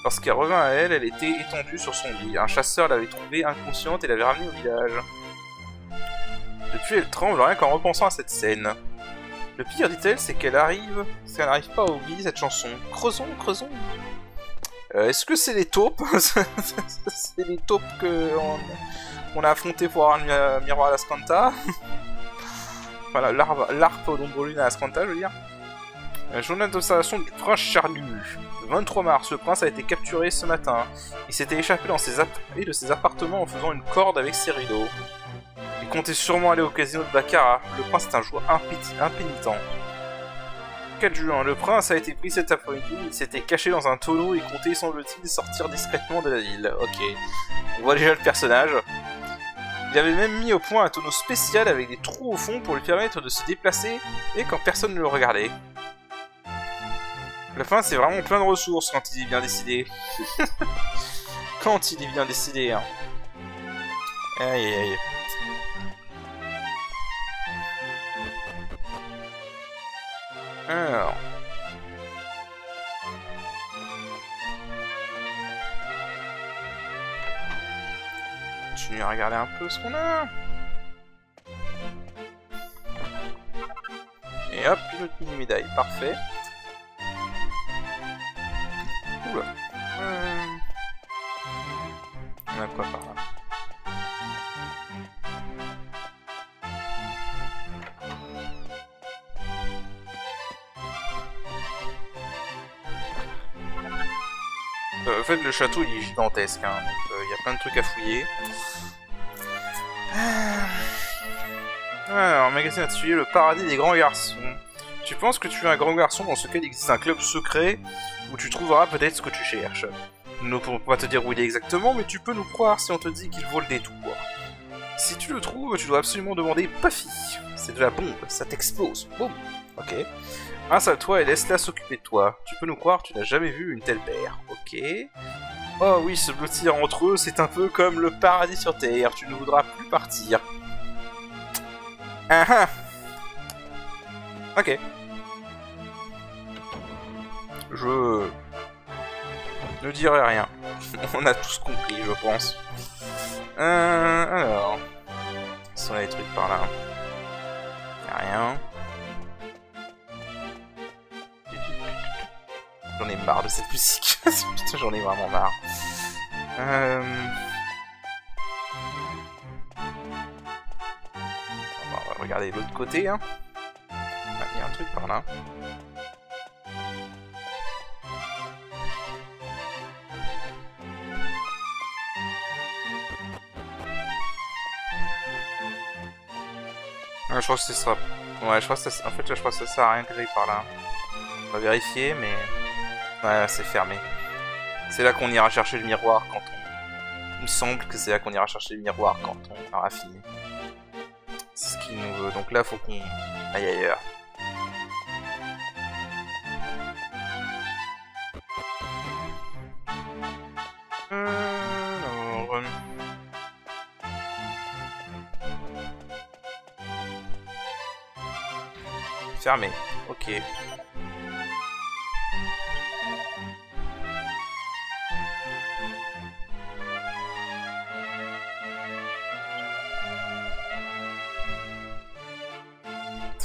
Lorsqu'elle revint à elle, elle était étendue sur son lit. Un chasseur l'avait trouvée inconsciente et l'avait ramenée au village. Depuis, elle tremble rien qu'en repensant à cette scène. Le pire, dit-elle, c'est qu'elle n'arrive pas à oublier cette chanson. Creusons, creusons. Est-ce que c'est les taupes? C'est les taupes qu'on a affronté pour avoir le miroir à l'Ascanta. Voilà, l'arpe au nombre lune à l'Ascanta, je veux dire. Journal d'observation du prince Charnu. Le 23 mars, le prince a été capturé ce matin. Il s'était échappé de ses appartements en faisant une corde avec ses rideaux. Il comptait sûrement aller au casino de Baccarat. Le prince est un joueur impénitent. 4 juin, le prince a été pris cet après-midi. Il s'était caché dans un tonneau et comptait, semble-t-il, sortir discrètement de la ville. Ok. On voit déjà le personnage. Il avait même mis au point un tonneau spécial avec des trous au fond pour lui permettre de se déplacer et quand personne ne le regardait. Le prince est vraiment plein de ressources quand il est bien décidé. Quand il est bien décidé, hein. Aïe aïe aïe. Alors... Continue à regarder un peu ce qu'on a. Et hop, une autre mini-médaille, parfait. Oula. On a quoi par là? En fait, le château il est gigantesque, hein, donc il y a plein de trucs à fouiller. Alors, magazine intitulé Le paradis des grands garçons. Tu penses que tu es un grand garçon dans ce cas il existe un club secret où tu trouveras peut-être ce que tu cherches. Nous ne pouvons pas te dire où il est exactement, mais tu peux nous croire si on te dit qu'il vaut le détour. Si tu le trouves, tu dois absolument demander Puffy. C'est de la bombe, ça t'explose. Boum. Ok. Installe-toi et laisse-la s'occuper de toi. Tu peux nous croire, tu n'as jamais vu une telle paire. Ok. Oh oui, se blottir entre eux, c'est un peu comme le paradis sur Terre. Tu ne voudras plus partir. Ah ah. Ok. Je ne dirai rien. On a tous compris, je pense. Alors... Si on a des trucs par là. Y'a rien. J'en ai marre de cette musique. Putain, j'en ai vraiment marre. On va regarder de l'autre côté. Hein. Il y a un truc par là. Je crois que c'est ça. Ouais, je crois que ça... En fait, je crois que ça sert à rien que j'aille par là. On va vérifier, mais... Ouais, c'est fermé. C'est là qu'on ira chercher le miroir quand on... Il me semble que c'est là qu'on ira chercher le miroir quand on aura fini. C'est ce qu'il nous veut. Donc là, faut qu'on aille ailleurs. Alors... Fermé. Ok.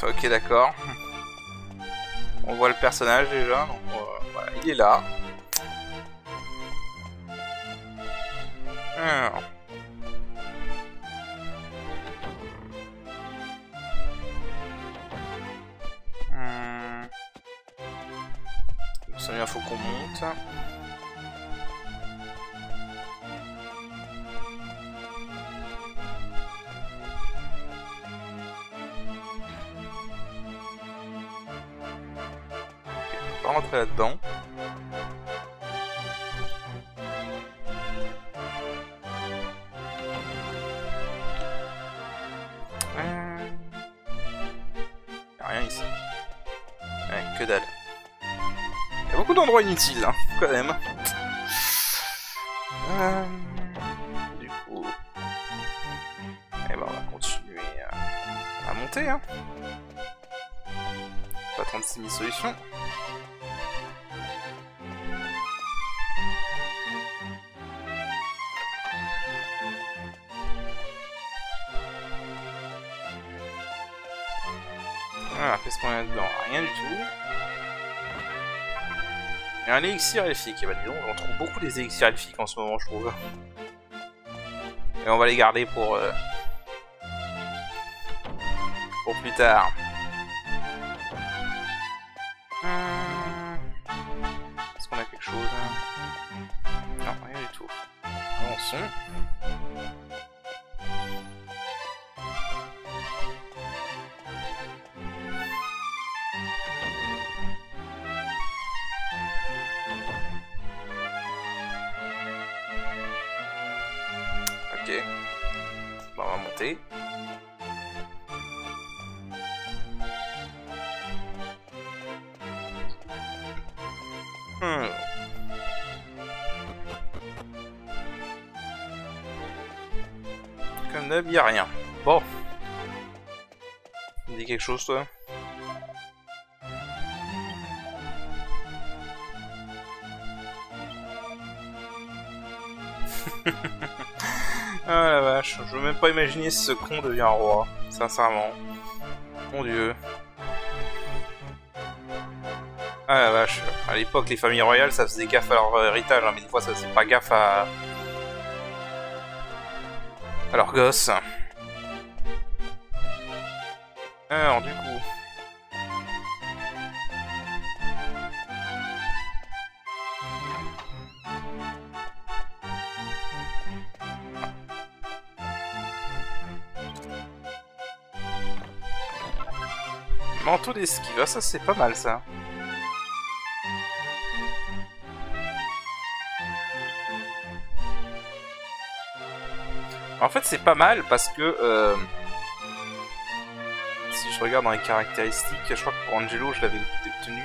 Ok, d'accord. On voit le personnage déjà, donc voilà, il est là. Alors. Ça il faut qu'on monte. On va rentrer là-dedans. Y'a rien ici. Ouais, que dalle. Il y a beaucoup d'endroits inutiles, hein, quand même. Du coup... Eh ben, on va continuer à monter, hein. Pas 36 000 solutions. Voilà, qu'est-ce qu'on a dedans? Rien du tout. Et un élixir elfique. Et bah dis donc, on trouve beaucoup des élixirs elfiques en ce moment, je trouve. Et on va les garder pour plus tard. Est-ce qu'on a quelque chose? Non, rien du tout. Avançons. Ok. Bon, on va monter. Comme d'hab, y'a rien. Bon. Dis quelque chose, toi? Ah la vache, je veux même pas imaginer si ce con devient roi, sincèrement. Mon dieu. Ah la vache, à l'époque les familles royales ça faisait gaffe à leur héritage, hein, mais des fois ça faisait pas gaffe à leurs gosses. Alors du coup... Manteau d'esquive, ça c'est pas mal ça. En fait c'est pas mal parce que si je regarde dans les caractéristiques, je crois que pour Angelo je l'avais obtenu.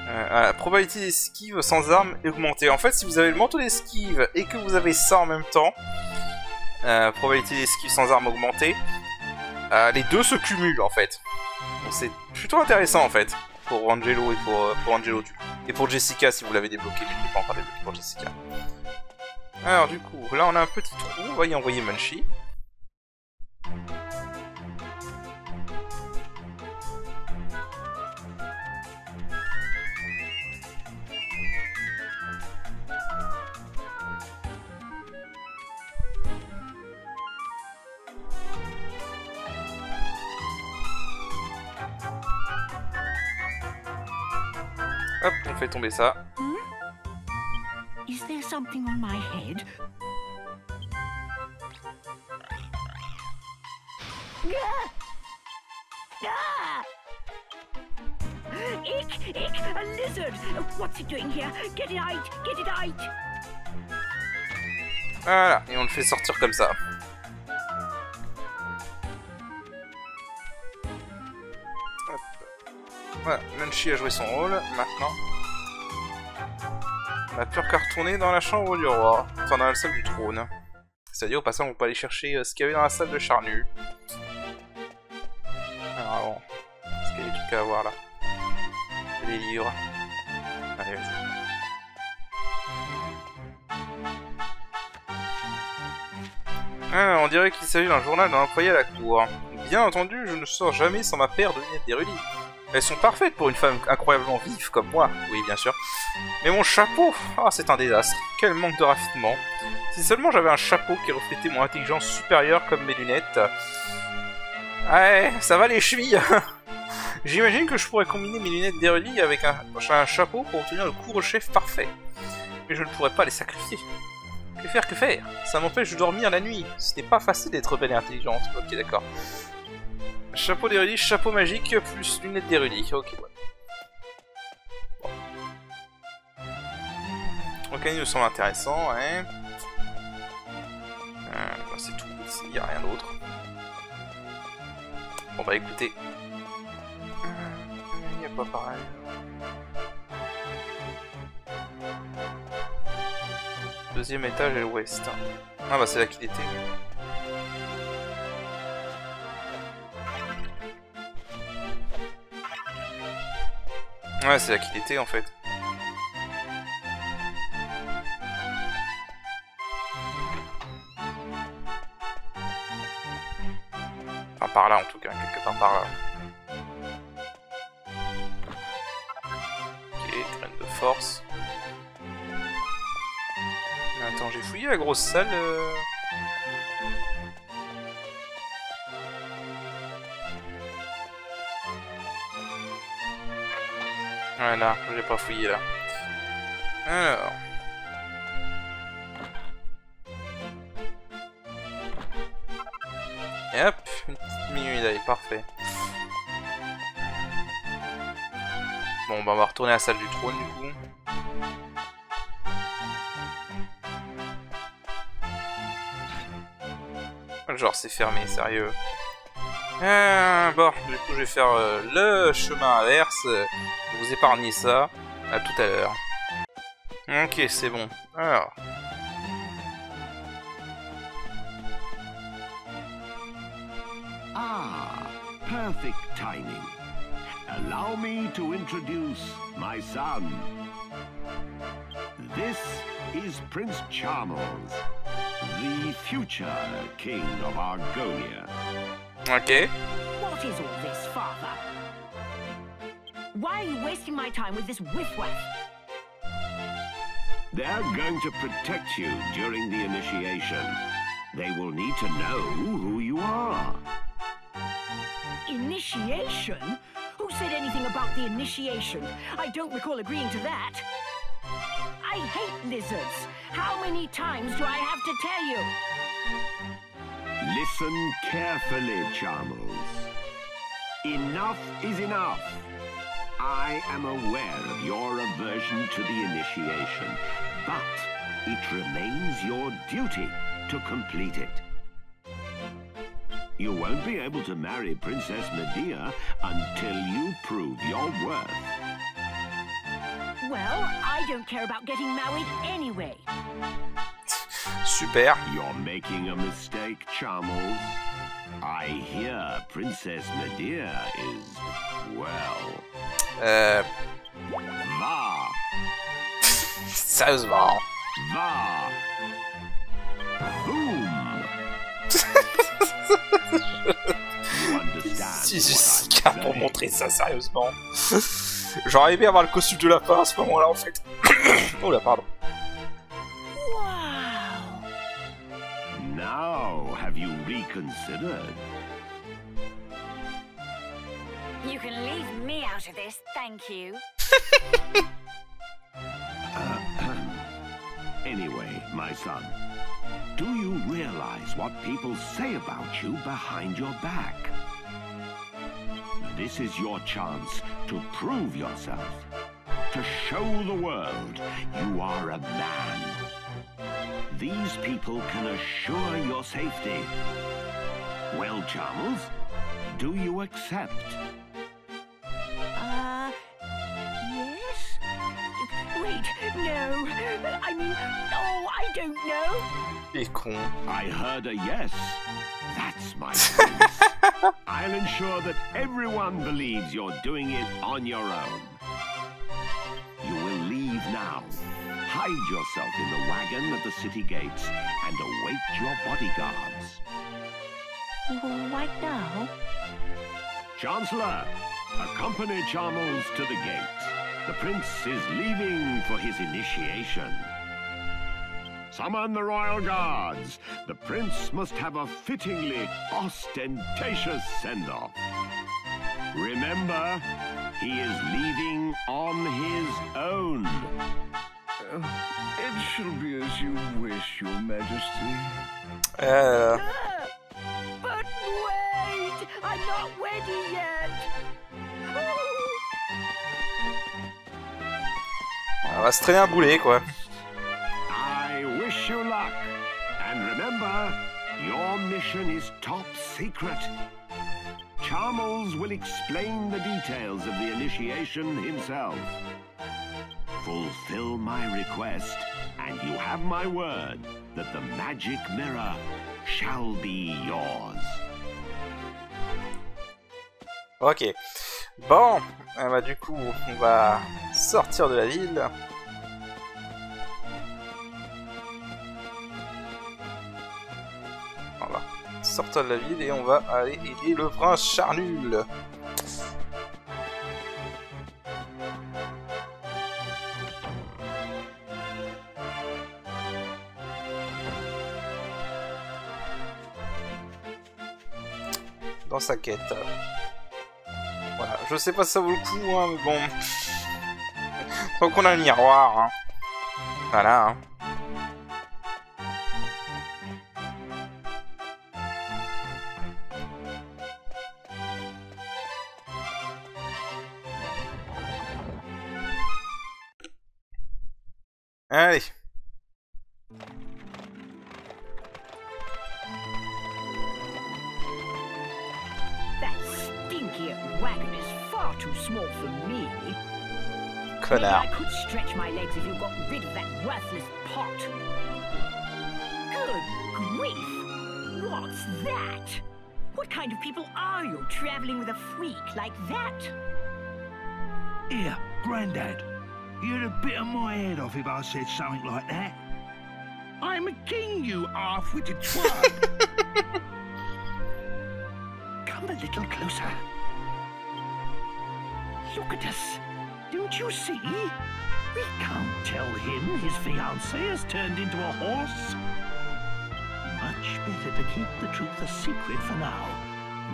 La probabilité d'esquive sans arme est augmentée. En fait si vous avez le manteau d'esquive et que vous avez ça en même temps, probabilité d'esquive sans arme augmentée, les deux se cumulent en fait. Donc c'est plutôt intéressant en fait pour Angelo et pour Angelo du coup. Et pour Jessica si vous l'avez débloqué, mais je l'ai pas encore débloqué pour Jessica. Alors du coup, là on a un petit trou, on va y envoyer Munchie. Hop, on fait tomber ça. Is there something on my head? Ick! A lizard! What's it doing here? Get it out! Get it out! Voilà, et on le fait sortir comme ça. Hop. Voilà, Munchie a joué son rôle, maintenant... On n'a plus qu'à retourner dans la chambre du roi, enfin dans la salle du trône. C'est-à-dire au passage on peut aller chercher ce qu'il y avait dans la salle de Charnu. Alors bon, est-ce qu'il y a des trucs à avoir là? Des livres. Allez, vas-y. Ah, on dirait qu'il s'agit d'un journal d'un employé à la cour. Bien entendu, je ne sors jamais sans ma paire de lunettes d'érudit. Elles sont parfaites pour une femme incroyablement vive comme moi, oui bien sûr. Mais mon chapeau, ah c'est un désastre, quel manque de raffinement. Si seulement j'avais un chapeau qui reflétait mon intelligence supérieure comme mes lunettes. Ouais, ça va les chevilles. J'imagine que je pourrais combiner mes lunettes d'érudit avec un chapeau pour obtenir le couvre-chef parfait. Mais je ne pourrais pas les sacrifier. Que faire, que faire? Ça m'empêche de dormir la nuit. Ce n'est pas facile d'être belle et intelligente. Ok, d'accord. Chapeau d'érudit, chapeau magique, plus lunettes d'érudit. Ok, ouais. Bon. Ok, il me semble intéressant, ouais. C'est tout, il n'y a rien d'autre. Bon bah écoutez. Il n'y a pas pareil. Deuxième étage à l'ouest. Ah bah c'est là qu'il était. Ouais, c'est là qu'il était en fait. Enfin, par là en tout cas, quelque part par là. Ok, graine de force. Mais attends, j'ai fouillé la grosse salle. Voilà, je l'ai pas fouillé là. Alors. Et hop, une petite mini-médaille, parfait. Bon, bah on va retourner à la salle du trône du coup. Genre c'est fermé, sérieux. Bon, du coup je vais faire le chemin inverse. Je vous épargner ça. À tout à l'heure. Ok, c'est bon. Alors. Ah, perfect timing. Allow me to introduce my son. This is Prince Charmles, the future king of Argonia. Ok. What is all this, father? Why are you wasting my time with this whiff-waff? They're going to protect you during the initiation. They will need to know who you are. Initiation? Who said anything about the initiation? I don't recall agreeing to that. I hate lizards. How many times do I have to tell you? Listen carefully, Charmles. Enough is enough. I am aware of your aversion to the initiation, but it remains your duty to complete it. You won't be able to marry Princess Medea until you prove your worth. Well, I don't care about getting married anyway. Super. You're making a mistake, Charmels. I hear Princess Medea is, well... Va! Sérieusement. Va! Boom! You understand Si what Jessica I'm pour saying? montrer ça sérieusement. J'aurais aimé avoir le costume de lapin à ce moment-là en fait. Oh là, pardon. Wow! Now, have you reconsidered? You can leave me out of this, thank you. Anyway, my son, do you realize what people say about you behind your back? This is your chance to prove yourself, to show the world you are a man. These people can assure your safety. Well, Charmels, do you accept? Yes? Wait, no. I mean, oh, I don't know. Il est con. I heard a yes. That's my prince. I'll ensure that everyone believes you're doing it on your own. You will leave now. Hide yourself in the wagon at the city gates and await your bodyguards. Right now? Chancellor, accompany Charmels to the gate. The prince is leaving for his initiation. Summon the royal guards. The prince must have a fittingly ostentatious send-off. Remember, he is leaving on his own. It shall be as you wish, Your Majesty. But wait! I'm not ready yet! On va se traîner un boulet quoi. I wish you luck. And remember, your mission is top secret. Charmels will explain the details of the initiation himself. Fulfill my request, and you have my word that the magic mirror shall be yours. Ok. Bon, bah du coup, on va sortir de la ville. On va sortir de la ville et on va aller aider le prince Charnul. Dans sa quête. Voilà, je sais pas si ça vaut le coup, hein, mais bon. Tant qu'on a le miroir, hein. Voilà, hein. Allez. Wagon is far too small for me. Connard. Maybe I could stretch my legs if you got rid of that worthless pot. Good grief! What's that? What kind of people are you traveling with a freak like that? Here, Grandad. You'd have bitten my head off if I said something like that. I'm a king, you half-witted twat. Come a little closer. Look at us. Don't you see? We can't tell him his fiancée has turned into a horse. Much better to keep the truth a secret for now.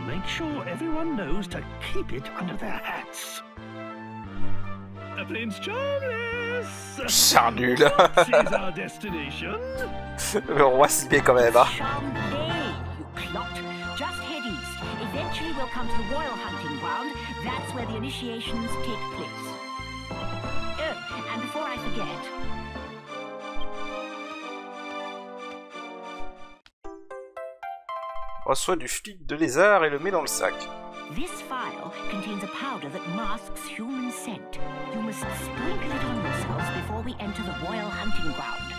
Make sure everyone knows to keep it under their hats. Prince Charles! Charnul. Is our destination? Le roi s'y met quand même, hein. Chambay, you clot. Just head east. Eventually we'll come to the royal hunting ground. That's where the initiations take place. Oh, and before I forget... Reçoit du fluide de lézard et le met dans le sac. This vial contains a powder that masks human scent. You must sprinkle it on yourselves before we enter the royal hunting ground.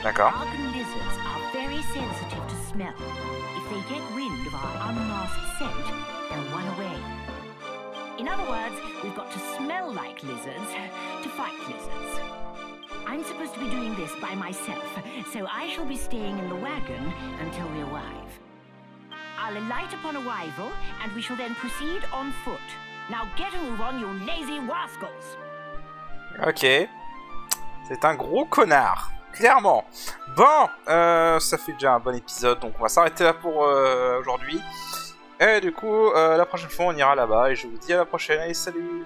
D'accord. Argon lizards are very sensitive to smell. If they get wind of our unmasked scent, they'll run away. In other words, we've got to smell like lizards to fight lizards. I'm supposed to be doing this by myself, so I shall be staying in the wagon until we arrive. I'll alight upon arrival, and we shall then proceed on foot. Now get a move on, you lazy rascals! Ok. C'est un gros connard. Clairement. Bon, ça fait déjà un bon épisode, donc on va s'arrêter là pour aujourd'hui. Et du coup, la prochaine fois, on ira là-bas, et je vous dis à la prochaine. Allez, salut!